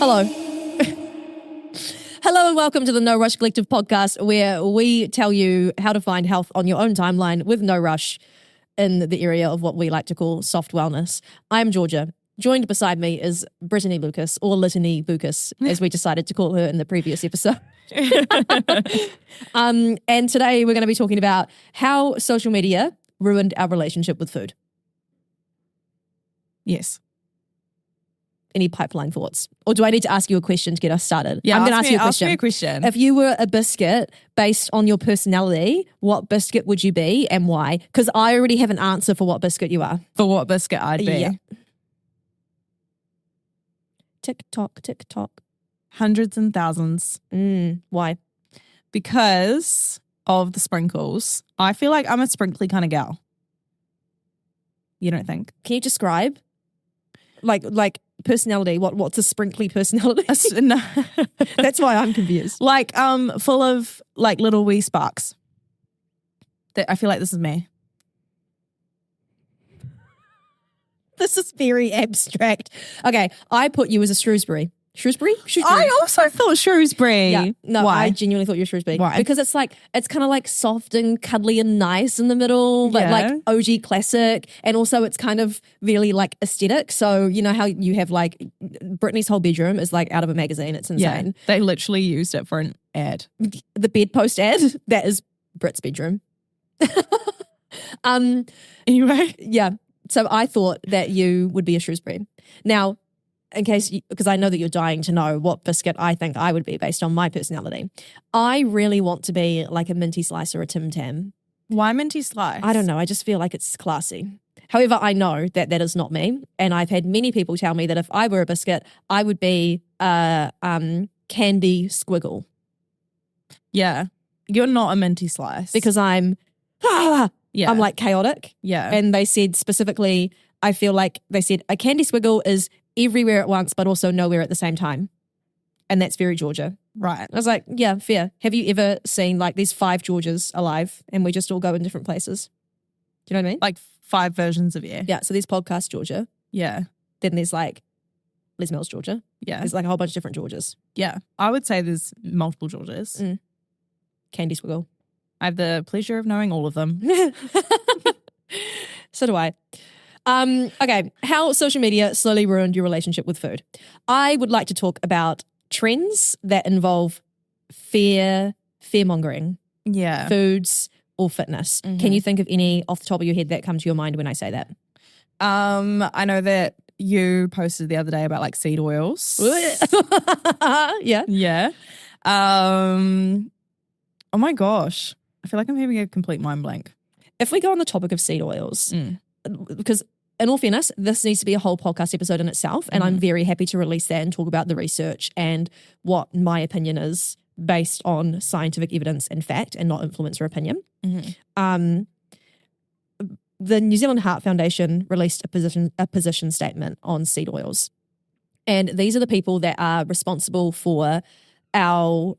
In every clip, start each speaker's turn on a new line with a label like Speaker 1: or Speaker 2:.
Speaker 1: Hello. Hello and welcome to the No Rush Collective podcast, where we tell you how to find health on your own timeline with no rush in the area of what we like to call soft wellness. I'm Georgia. Joined beside me is Brittany Lucas, or Litany Lucas, as we decided to call her in the previous episode. And today we're going to be talking about how social media ruined our relationship with food.
Speaker 2: Yes.
Speaker 1: Any pipeline thoughts? Or do I need to ask you a question to get us started?
Speaker 2: Yeah,
Speaker 1: I'm going to ask you a
Speaker 2: Ask
Speaker 1: question.
Speaker 2: me a question.
Speaker 1: If you were a biscuit based on your personality, what biscuit would you be and why? Because I already have an answer for what biscuit you are.
Speaker 2: For what biscuit I'd be.
Speaker 1: Yeah. Tick tock, tick tock.
Speaker 2: Hundreds and thousands.
Speaker 1: Why?
Speaker 2: Because of the sprinkles. I feel like I'm a sprinkly kind of gal. You don't think?
Speaker 1: Can you describe? Like personality. What's a sprinkly personality?
Speaker 2: No.
Speaker 1: That's why I'm confused.
Speaker 2: Like full of like little wee sparks. I feel like this is me.
Speaker 1: This is very abstract. Okay, I put you as a Shrewsbury. Shrewsbury?
Speaker 2: I also thought Shrewsbury.
Speaker 1: Yeah, no,
Speaker 2: Why?
Speaker 1: I genuinely thought you were Shrewsbury.
Speaker 2: Why?
Speaker 1: Because it's kind of like soft and cuddly and nice in the middle, but
Speaker 2: Yeah.
Speaker 1: like OG classic. And also it's kind of really like aesthetic. So you know how you have like Britney's whole bedroom is like out of a magazine. It's
Speaker 2: Yeah.
Speaker 1: insane.
Speaker 2: They literally used it for an ad.
Speaker 1: The bedpost ad, that is Brit's bedroom.
Speaker 2: Anyway.
Speaker 1: Yeah. So I thought that you would be a Shrewsbury. Now, in case, because I know that you're dying to know what biscuit I think I would be based on my personality. I really want to be like a minty slice or a Tim Tam.
Speaker 2: Why minty slice?
Speaker 1: I don't know. I just feel like it's classy. However, I know that that is not me. And I've had many people tell me that if I were a biscuit, I would be a candy squiggle.
Speaker 2: Yeah. You're not a minty slice.
Speaker 1: Because I'm like chaotic.
Speaker 2: Yeah.
Speaker 1: And they said specifically, I feel like they said a candy squiggle is everywhere at once, but also nowhere at the same time. And that's very Georgia.
Speaker 2: Right.
Speaker 1: I was like, yeah, fair. Have you ever seen like these 5 Georges alive and we just all go in different places? Do you know what I mean?
Speaker 2: Like 5 versions of you.
Speaker 1: Yeah. So there's podcast Georgia.
Speaker 2: Yeah.
Speaker 1: Then there's like Les Mills Georgia.
Speaker 2: Yeah.
Speaker 1: There's like a whole bunch of different Georges.
Speaker 2: Yeah. I would say there's multiple Georges.
Speaker 1: Candy squiggle.
Speaker 2: I have the pleasure of knowing all of them.
Speaker 1: So do I. Okay, how social media slowly ruined your relationship with food. I would like to talk about trends that involve fear-mongering,
Speaker 2: Yeah.
Speaker 1: foods or fitness. Can you think of any off the top of your head that come to your mind when I say that?
Speaker 2: I know that you posted the other day about like seed oils.
Speaker 1: Yeah.
Speaker 2: Yeah. Oh my gosh. I feel like I'm having a complete mind blank.
Speaker 1: If we go on the topic of seed oils, because in all fairness, this needs to be a whole podcast episode in itself, and I'm very happy to release that and talk about the research and what my opinion is based on scientific evidence and fact and not influencer opinion. The New Zealand Heart Foundation released a position statement on seed oils, and these are the people that are responsible for our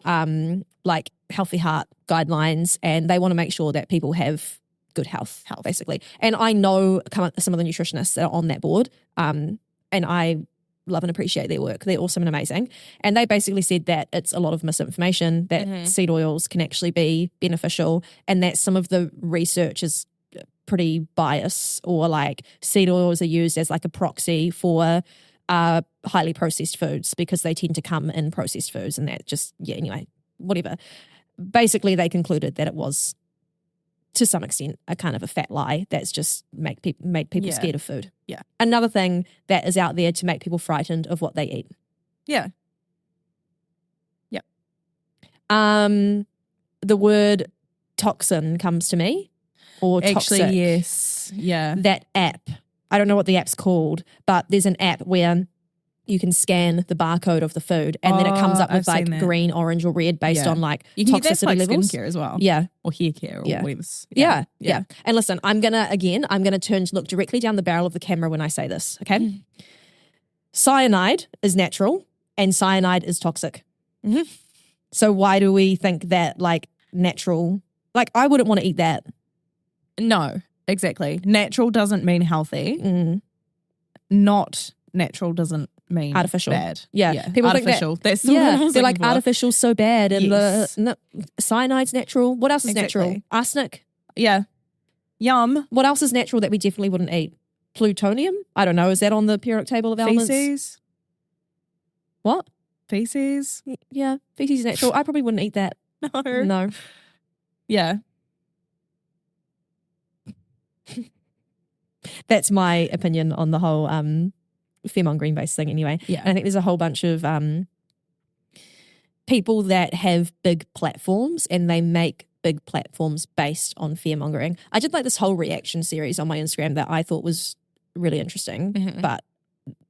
Speaker 1: like healthy heart guidelines, and they want to make sure that people have good health, basically. And I know some of the nutritionists that are on that board, and I love and appreciate their work. They're awesome and amazing. And they basically said that it's a lot of misinformation, that seed oils can actually be beneficial, and that some of the research is pretty biased, or like seed oils are used as like a proxy for highly processed foods because they tend to come in processed foods, and that just, anyway, whatever. Basically, they concluded that it was, to some extent, a kind of a fat lie that's just made people scared of food.
Speaker 2: Yeah.
Speaker 1: Another thing that is out there to make people frightened of what they eat.
Speaker 2: Yeah.
Speaker 1: The word toxin comes to me, or
Speaker 2: Actually,
Speaker 1: toxic.
Speaker 2: yes. Yeah.
Speaker 1: That app, I don't know what the app's called, but there's an app where you can scan the barcode of the food and then it comes up with
Speaker 2: I've
Speaker 1: like
Speaker 2: seen that.
Speaker 1: green, orange or red based on like
Speaker 2: You can get that for,
Speaker 1: toxicity
Speaker 2: like
Speaker 1: levels.
Speaker 2: skincare as well.
Speaker 1: Yeah.
Speaker 2: Or hair care or
Speaker 1: Yeah.
Speaker 2: whatever.
Speaker 1: Yeah. And listen, I'm going to turn to look directly down the barrel of the camera when I say this, okay? Cyanide is natural and cyanide is toxic. So why do we think that like natural, like I wouldn't want to eat that.
Speaker 2: No, exactly. Natural doesn't mean healthy. Not natural doesn't mean
Speaker 1: Artificial.
Speaker 2: bad.
Speaker 1: Yeah. People think that-
Speaker 2: artificial. That's the word I
Speaker 1: Yeah,
Speaker 2: was
Speaker 1: they're like
Speaker 2: looking for.
Speaker 1: artificial's so bad, and
Speaker 2: Yes.
Speaker 1: the cyanide's natural. What else is natural?
Speaker 2: Exactly.
Speaker 1: Arsenic.
Speaker 2: Yeah. Yum.
Speaker 1: What else is natural that we definitely wouldn't eat? Plutonium? I don't know. Is that on the periodic table of elements?
Speaker 2: Feces.
Speaker 1: What?
Speaker 2: Feces.
Speaker 1: Yeah, feces is natural. I probably wouldn't eat that.
Speaker 2: No.
Speaker 1: No.
Speaker 2: Yeah.
Speaker 1: That's my opinion on the whole fearmongering based thing anyway.
Speaker 2: Yeah.
Speaker 1: And I think there's a whole bunch of people that have big platforms and they make big platforms based on fearmongering. I did like this whole reaction series on my Instagram that I thought was really interesting,
Speaker 2: Mhm.
Speaker 1: but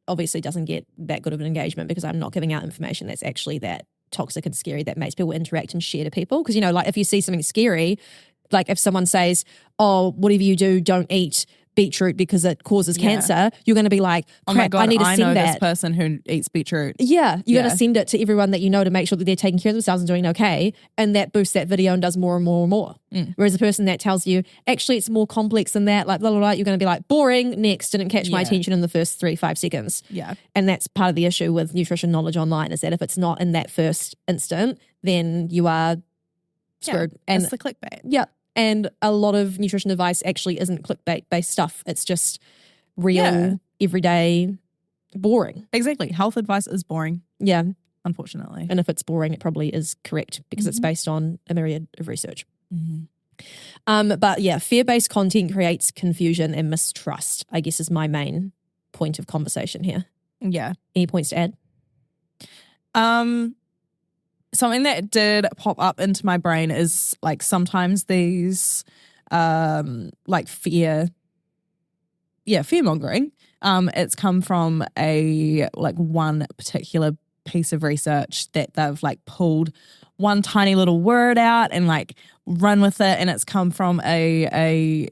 Speaker 1: obviously doesn't get that good of an engagement because I'm not giving out information that's actually that toxic and scary that makes people interact and share to people. Because, you know, like if you see something scary, like if someone says, oh, whatever you do, don't eat beetroot because it causes
Speaker 2: Yeah.
Speaker 1: cancer, you're going to be like,
Speaker 2: Oh my
Speaker 1: crap,
Speaker 2: God,
Speaker 1: I need to
Speaker 2: I
Speaker 1: send
Speaker 2: know
Speaker 1: that.
Speaker 2: this person who eats beetroot.
Speaker 1: Yeah, you're going
Speaker 2: Yeah.
Speaker 1: to send it to everyone that you know to make sure that they're taking care of themselves and doing okay. And that boosts that video and does more and more and more.
Speaker 2: Mm.
Speaker 1: Whereas the person that tells you, actually, it's more complex than that, like, blah, blah, blah, you're going to be like, boring, next, didn't catch my
Speaker 2: Yeah.
Speaker 1: attention in the first 3-5 seconds.
Speaker 2: Yeah.
Speaker 1: And that's part of the issue with nutrition knowledge online is that if it's not in that first instant, then you are screwed. And
Speaker 2: it's the clickbait.
Speaker 1: yeah, and a lot of nutrition advice actually isn't clickbait-based stuff. It's just real,
Speaker 2: Yeah.
Speaker 1: everyday, boring.
Speaker 2: Exactly. Health advice is boring,
Speaker 1: Yeah.
Speaker 2: unfortunately.
Speaker 1: And if it's boring, it probably is correct because it's
Speaker 2: Mhm.
Speaker 1: based on a myriad of research.
Speaker 2: Mhm.
Speaker 1: But yeah, fear-based content creates confusion and mistrust, I guess is my main point of conversation here.
Speaker 2: Yeah.
Speaker 1: Any points to add?
Speaker 2: Something that did pop up into my brain is like sometimes these like fear mongering. It's come from a like one particular piece of research that they've like pulled one tiny little word out and like run with it, and it's come from a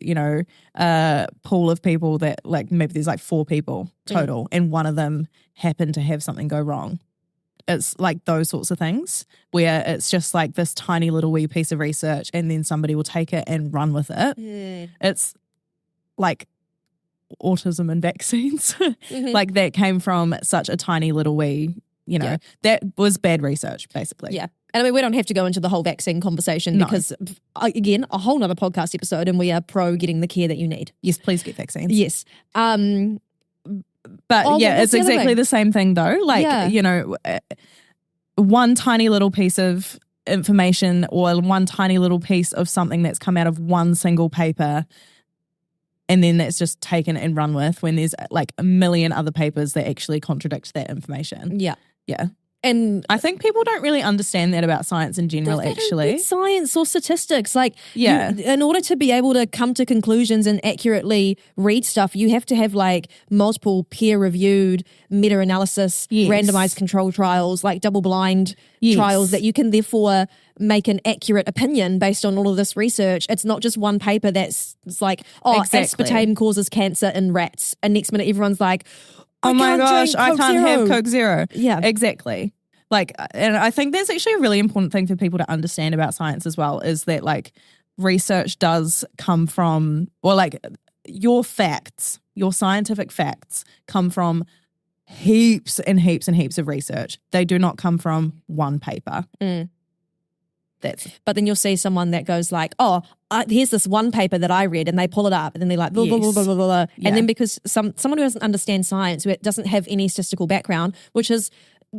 Speaker 2: pool of people that like maybe there's like 4 people total, and one of them happened to have something go wrong. It's like those sorts of things where it's just like this tiny little wee piece of research and then somebody will take it and run with it. It's like autism and vaccines. Like that came from such a tiny little wee, that was bad research basically.
Speaker 1: Yeah. And I mean, we don't have to go into the whole vaccine conversation
Speaker 2: No.
Speaker 1: because, again, a whole nother podcast episode and we are pro getting the care that you need.
Speaker 2: Yes, please get vaccines.
Speaker 1: Yes.
Speaker 2: But
Speaker 1: Oh,
Speaker 2: yeah,
Speaker 1: what's
Speaker 2: it's
Speaker 1: the other
Speaker 2: exactly
Speaker 1: thing?
Speaker 2: the same thing though. Like,
Speaker 1: Yeah.
Speaker 2: One tiny little piece of information or one tiny little piece of something that's come out of one single paper and then that's just taken and run with when there's like a million other papers that actually contradict that information.
Speaker 1: Yeah.
Speaker 2: Yeah.
Speaker 1: And
Speaker 2: I think people don't really understand that about science in general,
Speaker 1: they don't
Speaker 2: actually.
Speaker 1: get science or statistics. Like,
Speaker 2: Yeah.
Speaker 1: in order to be able to come to conclusions and accurately read stuff, you have to have like multiple peer-reviewed meta-analysis,
Speaker 2: Yes.
Speaker 1: randomized control trials, like double-blind
Speaker 2: Yes.
Speaker 1: trials that you can therefore make an accurate opinion based on all of this research. It's not just one paper that's it's like, oh,
Speaker 2: Exactly.
Speaker 1: aspartame causes cancer in rats. And next minute, everyone's like,
Speaker 2: Oh my
Speaker 1: can't
Speaker 2: gosh,
Speaker 1: drink
Speaker 2: I
Speaker 1: Coke
Speaker 2: can't
Speaker 1: Zero.
Speaker 2: have Coke Zero.
Speaker 1: Yeah.
Speaker 2: Exactly. Like, and I think that's actually a really important thing for people to understand about science as well, is that like research does come from, or like your facts, your scientific facts come from heaps and heaps and heaps of research. They do not come from one paper.
Speaker 1: Mm.
Speaker 2: That's
Speaker 1: But then you'll see someone that goes like, oh, here's this one paper that I read, and they pull it up and then they're like, blah, blah, blah,
Speaker 2: Yes.
Speaker 1: blah, blah, blah.
Speaker 2: Yeah.
Speaker 1: And then because someone who doesn't understand science, who doesn't have any statistical background, which is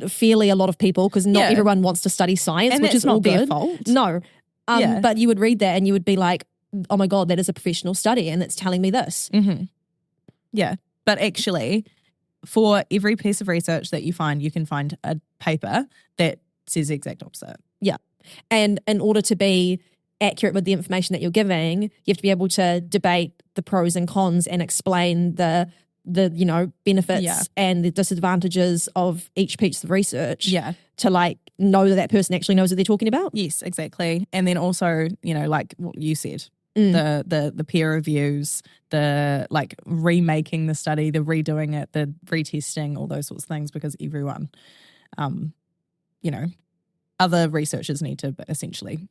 Speaker 1: fairly a lot of people because not
Speaker 2: Yeah.
Speaker 1: everyone wants to study science,
Speaker 2: and
Speaker 1: which
Speaker 2: that's
Speaker 1: is all
Speaker 2: not their
Speaker 1: good.
Speaker 2: fault.
Speaker 1: No.
Speaker 2: Yeah.
Speaker 1: But you would read that and you would be like, oh my God, that is a professional study and it's telling me this.
Speaker 2: Mm-hmm. Yeah. But actually, for every piece of research that you find, you can find a paper that says the exact opposite.
Speaker 1: Yeah. And in order to be accurate with the information that you're giving, you have to be able to debate the pros and cons and explain the benefits
Speaker 2: Yeah.
Speaker 1: and the disadvantages of each piece of research
Speaker 2: Yeah.
Speaker 1: to like know that person actually knows what they're talking about.
Speaker 2: Yes, exactly. And then also, like what you said,
Speaker 1: Mm.
Speaker 2: the peer reviews, the like remaking the study, the redoing it, the retesting, all those sorts of things, because everyone, other researchers need to essentially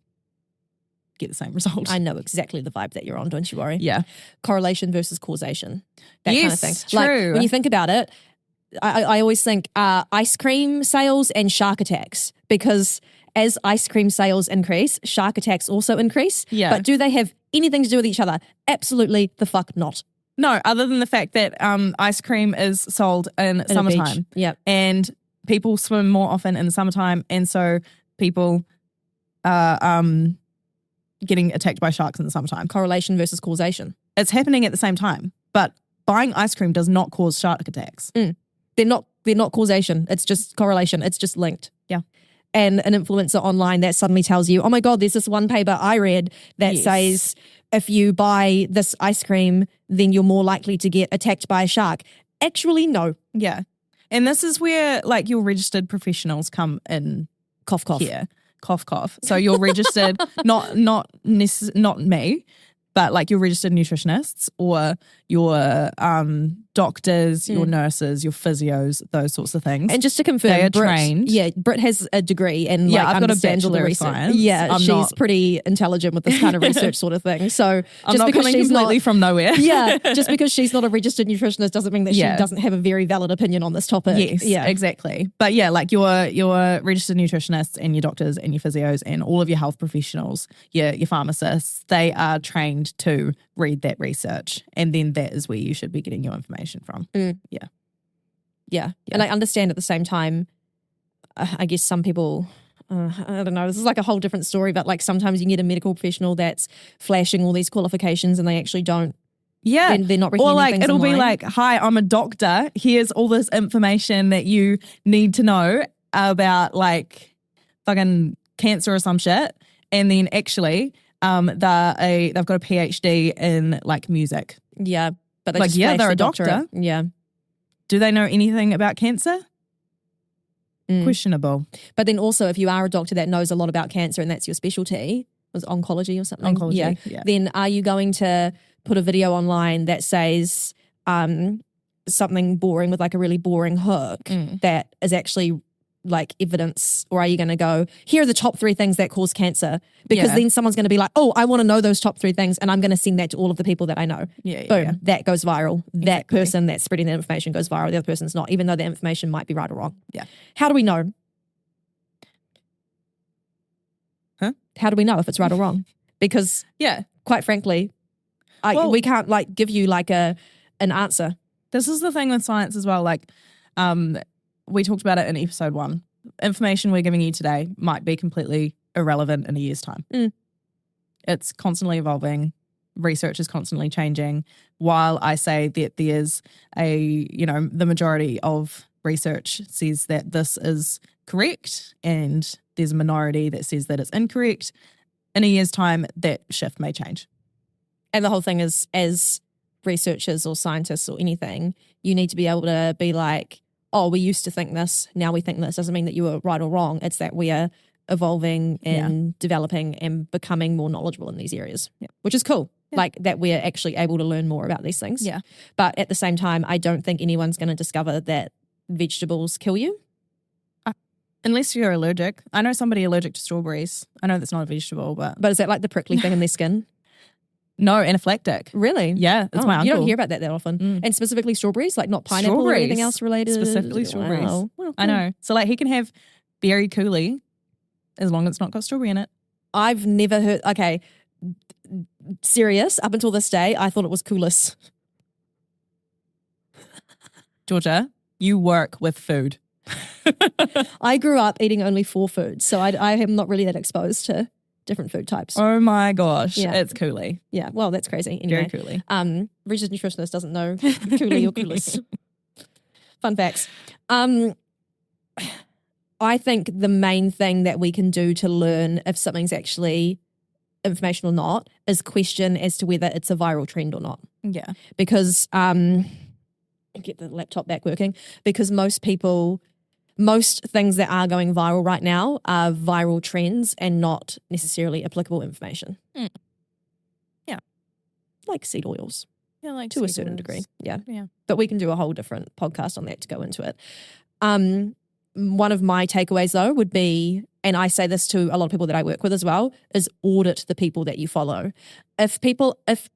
Speaker 2: get the same result.
Speaker 1: I know exactly the vibe that you're on, don't you worry.
Speaker 2: Yeah.
Speaker 1: Correlation versus causation. That kind of
Speaker 2: Yes,
Speaker 1: thing.
Speaker 2: true.
Speaker 1: Like when you think about it, I always think ice cream sales and shark attacks, because as ice cream sales increase, shark attacks also increase.
Speaker 2: Yeah.
Speaker 1: But do they have anything to do with each other? Absolutely the fuck not.
Speaker 2: No, other than the fact that ice cream is sold in
Speaker 1: In a beach.
Speaker 2: summertime.
Speaker 1: Yeah.
Speaker 2: And people swim more often in the summertime, and so people are getting attacked by sharks in the summertime.
Speaker 1: Correlation versus causation.
Speaker 2: It's happening at the same time, but buying ice cream does not cause shark attacks.
Speaker 1: They're not causation. It's just correlation. It's just linked.
Speaker 2: Yeah.
Speaker 1: And an influencer online that suddenly tells you, oh my God, there's this one paper I read that
Speaker 2: Yes.
Speaker 1: says if you buy this ice cream, then you're more likely to get attacked by a shark. Actually, no.
Speaker 2: Yeah. And this is where like your registered professionals come in
Speaker 1: Cough, cough.
Speaker 2: here. Cough, cough. So you're registered, not me, but like your registered nutritionists or your doctors, your nurses, your physios, those sorts of things.
Speaker 1: And just to confirm,
Speaker 2: They are
Speaker 1: Britt,
Speaker 2: trained.
Speaker 1: Yeah, Britt has a degree and
Speaker 2: Yeah,
Speaker 1: like
Speaker 2: I've got a
Speaker 1: understands all the
Speaker 2: Bachelor of
Speaker 1: research.
Speaker 2: Science.
Speaker 1: Yeah,
Speaker 2: I'm
Speaker 1: she's
Speaker 2: not-
Speaker 1: pretty intelligent with this kind of research sort of thing. So
Speaker 2: I'm
Speaker 1: just
Speaker 2: not
Speaker 1: because
Speaker 2: coming
Speaker 1: she's
Speaker 2: completely
Speaker 1: not,
Speaker 2: from nowhere.
Speaker 1: yeah, just because she's not a registered nutritionist doesn't mean that
Speaker 2: Yeah.
Speaker 1: she doesn't have a very valid opinion on this topic.
Speaker 2: Yes,
Speaker 1: yeah,
Speaker 2: exactly. But yeah, like your registered nutritionists and your doctors and your physios and all of your health professionals, your pharmacists, they are trained to read that research, and then that is where you should be getting your information from.
Speaker 1: yeah. And I understand at the same time. I guess some people. I don't know. This is like a whole different story, but like sometimes you get a medical professional that's flashing all these qualifications and they actually don't.
Speaker 2: Yeah.
Speaker 1: They're not
Speaker 2: Or
Speaker 1: recommending
Speaker 2: like
Speaker 1: things
Speaker 2: it'll be
Speaker 1: online.
Speaker 2: like, hi, I'm a doctor. Here's all this information that you need to know about like fucking cancer or some shit. And then actually, they've got a PhD in like music.
Speaker 1: Yeah, but they
Speaker 2: Like,
Speaker 1: just
Speaker 2: yeah,
Speaker 1: flash
Speaker 2: they're
Speaker 1: their
Speaker 2: a doctor.
Speaker 1: doctorate. Yeah.
Speaker 2: Do they know anything about cancer?
Speaker 1: Mm.
Speaker 2: Questionable.
Speaker 1: But then also, if you are a doctor that knows a lot about cancer and that's your specialty, was it oncology or something?
Speaker 2: Oncology,
Speaker 1: Yeah.
Speaker 2: yeah.
Speaker 1: Then are you going to put a video online that says something boring with like a really boring hook that is actually like evidence, or are you going to go, here are the top 3 things that cause cancer? Because
Speaker 2: Yeah.
Speaker 1: then someone's going to be like, oh, I want to know those top 3 things, and I'm going to send that to all of the people that I know.
Speaker 2: Yeah,
Speaker 1: Boom,
Speaker 2: yeah.
Speaker 1: that goes viral. That
Speaker 2: Exactly.
Speaker 1: person that's spreading that information goes viral. The other person's not, even though the information might be right or wrong.
Speaker 2: Yeah.
Speaker 1: How do we know?
Speaker 2: Huh?
Speaker 1: How do we know if it's right or wrong? Because
Speaker 2: Yeah.
Speaker 1: quite frankly,
Speaker 2: Well-
Speaker 1: we can't like give you like an answer.
Speaker 2: This is the thing with science as well. Like, we talked about it in episode 1. Information we're giving you today might be completely irrelevant in a year's time. It's constantly evolving. Research is constantly changing. While I say that there's the majority of research says that this is correct and there's a minority that says that it's incorrect, in a year's time, that shift may change.
Speaker 1: And the whole thing is, as researchers or scientists or anything, you need to be able to be like, oh, we used to think this, now we think this. Doesn't mean that you were right or wrong. It's that we are evolving and developing and becoming more knowledgeable in these areas, which is cool.
Speaker 2: Yeah.
Speaker 1: Like that we're actually able to learn more about these things.
Speaker 2: Yeah.
Speaker 1: But at the same time, I don't think anyone's going to discover that vegetables kill you.
Speaker 2: Unless you're allergic. I know somebody allergic to strawberries. I know that's not a vegetable, but
Speaker 1: But is that like the prickly thing in their skin?
Speaker 2: no, anaphylactic.
Speaker 1: Really?
Speaker 2: Yeah, it's
Speaker 1: Oh,
Speaker 2: my uncle.
Speaker 1: you don't hear about that often. And specifically strawberries, like not pineapple or anything
Speaker 2: Strawberries.
Speaker 1: else related?
Speaker 2: Specifically strawberries.
Speaker 1: Wow. Well,
Speaker 2: I
Speaker 1: cool.
Speaker 2: know. So like he can have berry coulis as long as it's not got strawberry in it.
Speaker 1: I've never heard, okay, serious, up until this day, I thought it was coolest.
Speaker 2: Georgia, you work with food.
Speaker 1: I grew up eating only 4 foods, so I am not really that exposed to different food types.
Speaker 2: Oh my gosh,
Speaker 1: Yeah.
Speaker 2: it's coulis.
Speaker 1: Yeah, well, that's crazy.
Speaker 2: Very
Speaker 1: Anyway,
Speaker 2: coulis.
Speaker 1: registered nutritionist doesn't know coolie or coolest. Fun facts. I think the main thing that we can do to learn if something's actually information or not is question as to whether it's a viral trend or not.
Speaker 2: Yeah.
Speaker 1: Because get the laptop back working, because most things that are going viral right now are viral trends and not necessarily applicable information.
Speaker 2: Yeah.
Speaker 1: Like seed oils
Speaker 2: Yeah, like
Speaker 1: to a
Speaker 2: seed
Speaker 1: certain
Speaker 2: oils.
Speaker 1: degree. Yeah.
Speaker 2: Yeah.
Speaker 1: But we can do a whole different podcast on that to go into it. One of my takeaways though would be and I say this to a lot of people that I work with as well, is audit the people that you follow. If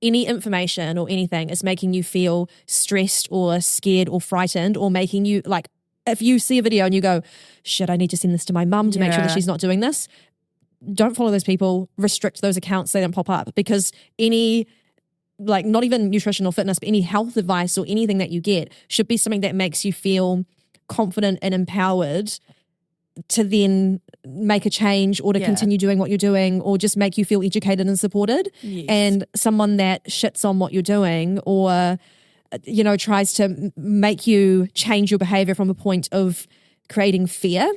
Speaker 1: any information or anything is making you feel stressed or scared or frightened, or making you like, if you see a video and you go, shit, I need to send this to my mum to make sure that she's not doing this, don't follow those people, restrict those accounts so they don't pop up, because any, like, not even nutrition or fitness, but any health advice or anything that you get should be something that makes you feel confident and empowered to then make a change or to continue doing what you're doing, or just make you feel educated and supported.
Speaker 2: Yes.
Speaker 1: And someone that shits on what you're doing, or tries to make you change your behavior from a point of creating fear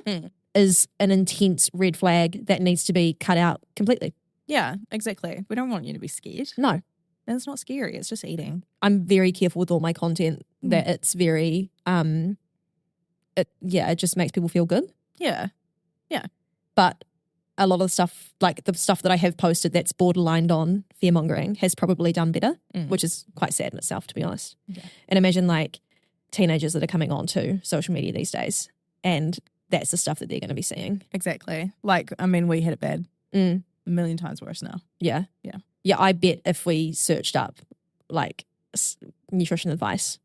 Speaker 1: is an intense red flag that needs to be cut out completely.
Speaker 2: Yeah, exactly. We don't want you to be scared.
Speaker 1: No.
Speaker 2: And it's not scary. It's just eating.
Speaker 1: I'm very careful with all my content that it's very, it just makes people feel good.
Speaker 2: Yeah.
Speaker 1: But a lot of the stuff, like the stuff that I have posted that's borderline on fear-mongering, has probably done better, which is quite sad in itself, to be honest.
Speaker 2: Yeah.
Speaker 1: And imagine like teenagers that are coming on to social media these days, and that's the stuff that they're going to be seeing.
Speaker 2: Exactly. Like, I mean, we had it bad. A million times worse now.
Speaker 1: Yeah. I bet if we searched up like nutrition advice,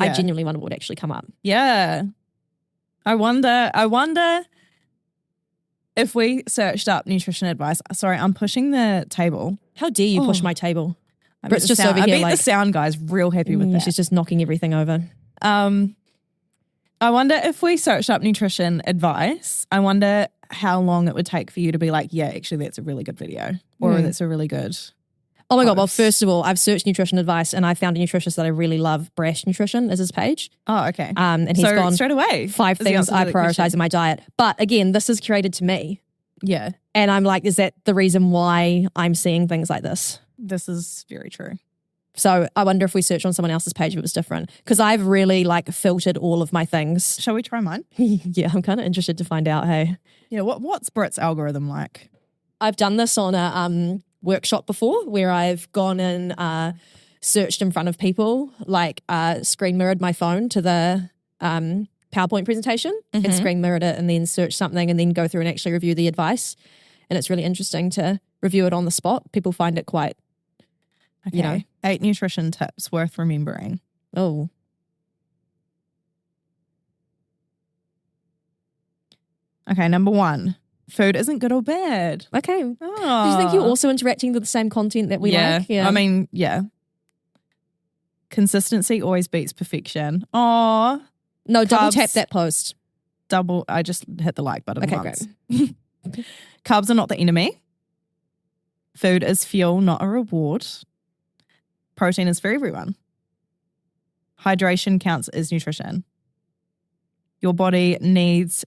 Speaker 1: I genuinely wonder what would actually come up.
Speaker 2: Yeah. I wonder if we searched up nutrition advice. Sorry, I'm pushing the table.
Speaker 1: How dare you push my table? Britt's just
Speaker 2: sound,
Speaker 1: over here
Speaker 2: I bet
Speaker 1: like
Speaker 2: the sound guy's real happy with that.
Speaker 1: She's just knocking everything over.
Speaker 2: I wonder if we searched up nutrition advice, I wonder how long it would take for you to be like, yeah, actually that's a really good video, or that's a really good
Speaker 1: Oh my God. Well, first of all, I've searched nutrition advice and I found a nutritionist that I really love. Brash Nutrition is his page.
Speaker 2: Oh, okay.
Speaker 1: And he's gone
Speaker 2: straight away.
Speaker 1: 5 things I prioritize in my diet. But again, this is curated to me.
Speaker 2: Yeah.
Speaker 1: And I'm like, is that the reason why I'm seeing things like this?
Speaker 2: This is very true.
Speaker 1: So I wonder if we search on someone else's page if it was different. Because I've really like filtered all of my things.
Speaker 2: Shall we try mine?
Speaker 1: Yeah, I'm kind of interested to find out, hey.
Speaker 2: Yeah, what's Britt's algorithm like?
Speaker 1: I've done this on a workshop before where I've gone and searched in front of people, like screen mirrored my phone to the PowerPoint presentation and screen mirrored it and then search something and then go through and actually review the advice. And it's really interesting to review it on the spot. People find it quite,
Speaker 2: okay. 8 nutrition tips worth remembering.
Speaker 1: Oh.
Speaker 2: Okay, number 1. Food isn't good or bad.
Speaker 1: Okay.
Speaker 2: Oh.
Speaker 1: Do you think you're also interacting with the same content that we like?
Speaker 2: Yeah. I mean, yeah. Consistency always beats perfection. Oh.
Speaker 1: No, double tap that post.
Speaker 2: I just hit the like button once.
Speaker 1: Great.
Speaker 2: Carbs are not the enemy. Food is fuel, not a reward. Protein is for everyone. Hydration counts as nutrition. Your body needs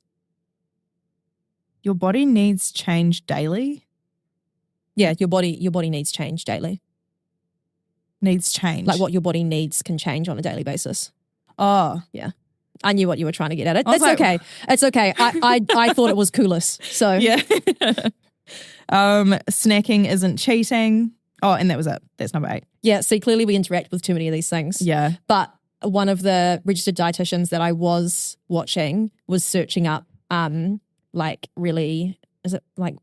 Speaker 2: change daily.
Speaker 1: Yeah, your body needs change daily.
Speaker 2: Needs change.
Speaker 1: Like what your body needs can change on a daily basis.
Speaker 2: Oh.
Speaker 1: Yeah. I knew what you were trying to get at. It's
Speaker 2: like,
Speaker 1: okay. It's okay. I thought it was coolest. So
Speaker 2: yeah. Snacking isn't cheating. Oh, and that was it. That's number 8.
Speaker 1: Yeah. See, clearly we interact with too many of these things.
Speaker 2: Yeah.
Speaker 1: But one of the registered dietitians that I was watching was searching up like really, is it like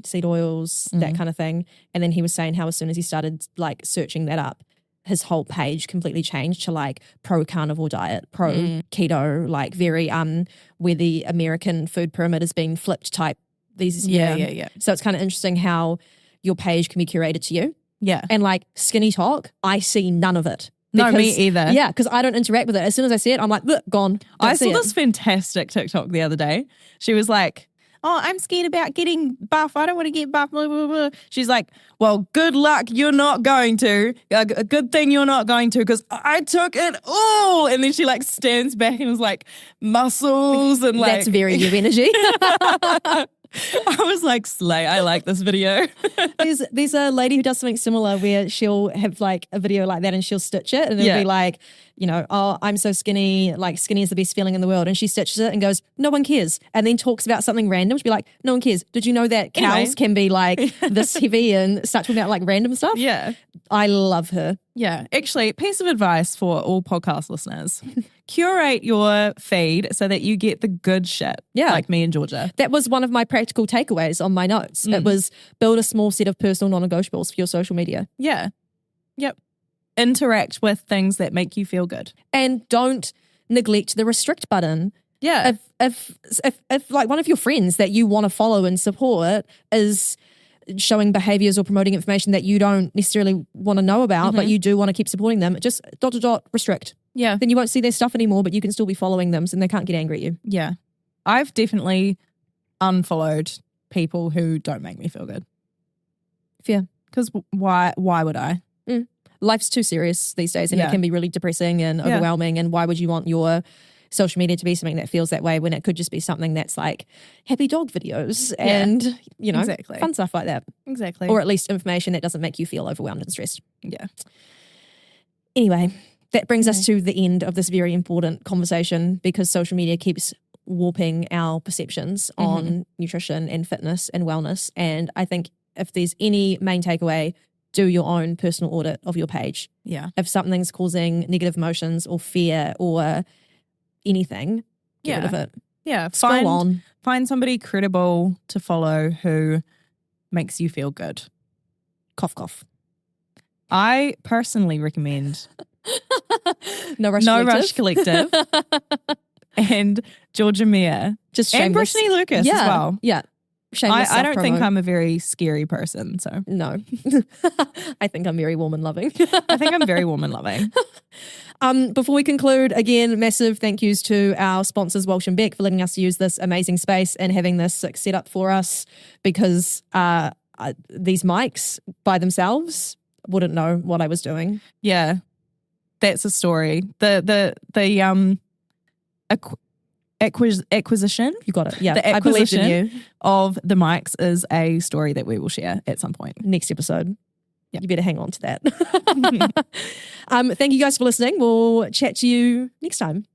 Speaker 1: seed oils, that kind of thing. And then he was saying how as soon as he started like searching that up, his whole page completely changed to like pro carnivore diet, pro keto, like very where the American food pyramid has been flipped type.
Speaker 2: Yeah.
Speaker 1: So it's kind of interesting how your page can be curated to you.
Speaker 2: Yeah.
Speaker 1: And like skinny talk, I see none of it.
Speaker 2: No, me either.
Speaker 1: Yeah, because I don't interact with it. As soon as I see it, I'm like, gone.
Speaker 2: I saw this fantastic TikTok the other day. She was like, oh, I'm scared about getting buff. I don't want to get buff. Blah, blah, blah. She's like, well, good luck. You're not going to. A good thing you're not going to because I took it all. And then she like stands back and was like, muscles and like.
Speaker 1: That's very you energy.
Speaker 2: I was like, slay, I like this video.
Speaker 1: There's a lady who does something similar where she'll have like a video like that and she'll stitch it and it'll be like, you know, oh, I'm so skinny, like skinny is the best feeling in the world. And she stitches it and goes, no one cares. And then talks about something random. She'd be like, no one cares. Did you know that cows
Speaker 2: Anyway.
Speaker 1: can be like this heavy, and start talking about like random stuff?
Speaker 2: Yeah.
Speaker 1: I love her.
Speaker 2: Yeah. Actually, piece of advice for all podcast listeners. Curate your feed so that you get the good shit.
Speaker 1: Yeah.
Speaker 2: Like me and Georgia.
Speaker 1: That was one of my practical takeaways on my notes. It was build a small set of personal non-negotiables for your social media.
Speaker 2: Yeah. Yep. Interact with things that make you feel good.
Speaker 1: And don't neglect the restrict button.
Speaker 2: Yeah.
Speaker 1: If like one of your friends that you want to follow and support is showing behaviors or promoting information that you don't necessarily want to know about, but you do want to keep supporting them, just ... restrict.
Speaker 2: Yeah.
Speaker 1: Then you won't see their stuff anymore, but you can still be following them, so they can't get angry at you.
Speaker 2: Yeah. I've definitely unfollowed people who don't make me feel good.
Speaker 1: Fair.
Speaker 2: Because why would I?
Speaker 1: Life's too serious these days, and it
Speaker 2: Yeah.
Speaker 1: can be really depressing and overwhelming. And why would you want your social media to be something that feels that way when it could just be something that's like happy dog videos and, you know,
Speaker 2: Exactly.
Speaker 1: fun stuff like that.
Speaker 2: Exactly.
Speaker 1: Or at least information that doesn't make you feel overwhelmed and stressed.
Speaker 2: yeah.
Speaker 1: Anyway, that brings us to the end of this very important conversation, because social media keeps warping our perceptions on nutrition and fitness and wellness. And I think if there's any main takeaway, do your own personal audit of your page.
Speaker 2: Yeah.
Speaker 1: If something's causing negative emotions or fear or anything, get rid of it.
Speaker 2: Yeah.
Speaker 1: Scroll on.
Speaker 2: Find somebody credible to follow who makes you feel good.
Speaker 1: Cough, cough.
Speaker 2: I personally recommend
Speaker 1: No Rush
Speaker 2: No
Speaker 1: Collective.
Speaker 2: Rush Collective and Georgia Mia
Speaker 1: Just
Speaker 2: and
Speaker 1: shameless.
Speaker 2: Brittany Lucas
Speaker 1: yeah.
Speaker 2: as well.
Speaker 1: Yeah. Shameless
Speaker 2: I don't think
Speaker 1: self-promo.
Speaker 2: I'm a very scary person, so
Speaker 1: No. I think I'm very warm and loving.
Speaker 2: I think I'm very woman loving.
Speaker 1: Before we conclude, again, massive thank yous to our sponsors, Walsh and Beck, for letting us use this amazing space and having this set up for us, because these mics by themselves wouldn't know what I was doing.
Speaker 2: Yeah, that's a story. The acquisition
Speaker 1: You got it. Yeah,
Speaker 2: The
Speaker 1: I believed in
Speaker 2: acquisition.
Speaker 1: you.
Speaker 2: of the mics is a story that we will share at some point.
Speaker 1: Next episode.
Speaker 2: Yeah.
Speaker 1: You better hang on to that. Thank you guys for listening. We'll chat to you next time.